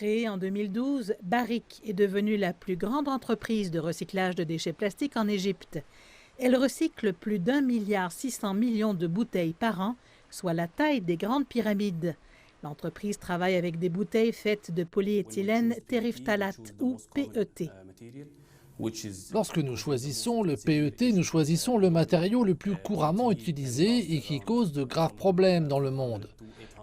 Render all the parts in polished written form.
Créée en 2012, Barrick est devenue la plus grande entreprise de recyclage de déchets plastiques en Égypte. Elle recycle plus d'1,6 milliard de bouteilles par an, soit la taille des grandes pyramides. L'entreprise travaille avec des bouteilles faites de polyéthylène terephthalate ou PET. Lorsque nous choisissons le PET, nous choisissons le matériau le plus couramment utilisé et qui cause de graves problèmes dans le monde.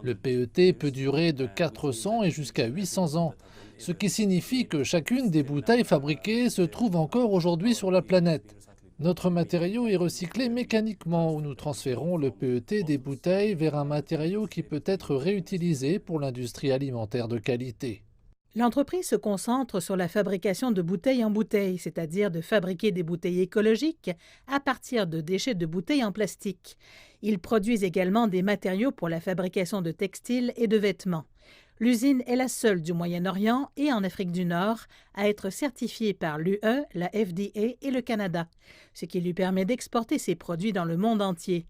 Le PET peut durer de 400 et jusqu'à 800 ans, ce qui signifie que chacune des bouteilles fabriquées se trouve encore aujourd'hui sur la planète. Notre matériau est recyclé mécaniquement où nous transférons le PET des bouteilles vers un matériau qui peut être réutilisé pour l'industrie alimentaire de qualité. L'entreprise se concentre sur la fabrication de bouteilles en bouteilles, c'est-à-dire de fabriquer des bouteilles écologiques à partir de déchets de bouteilles en plastique. Ils produisent également des matériaux pour la fabrication de textiles et de vêtements. L'usine est la seule du Moyen-Orient et en Afrique du Nord à être certifiée par l'UE, la FDA et le Canada, ce qui lui permet d'exporter ses produits dans le monde entier.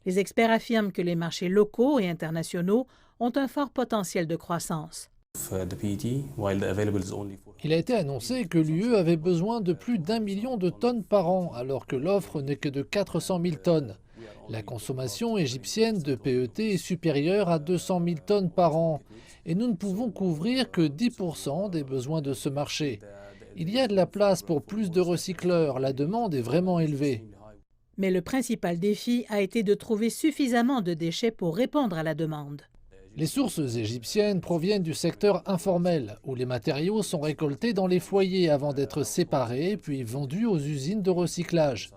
Les experts affirment que les marchés locaux et internationaux ont un fort potentiel de croissance. Il a été annoncé que l'UE avait besoin de plus d'1 million de tonnes par an, alors que l'offre n'est que de 400 000 tonnes. La consommation égyptienne de PET est supérieure à 200 000 tonnes par an, et nous ne pouvons couvrir que 10% des besoins de ce marché. Il y a de la place pour plus de recycleurs, la demande est vraiment élevée. Mais le principal défi a été de trouver suffisamment de déchets pour répondre à la demande. Les sources égyptiennes proviennent du secteur informel, où les matériaux sont récoltés dans les foyers avant d'être séparés, puis vendus aux usines de recyclage.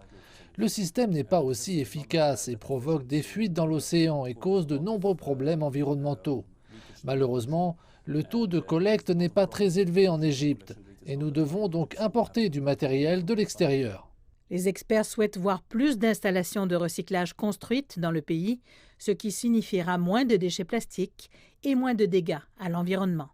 Le système n'est pas aussi efficace et provoque des fuites dans l'océan et cause de nombreux problèmes environnementaux. Malheureusement, le taux de collecte n'est pas très élevé en Égypte, et nous devons donc importer du matériel de l'extérieur. Les experts souhaitent voir plus d'installations de recyclage construites dans le pays, ce qui signifiera moins de déchets plastiques et moins de dégâts à l'environnement.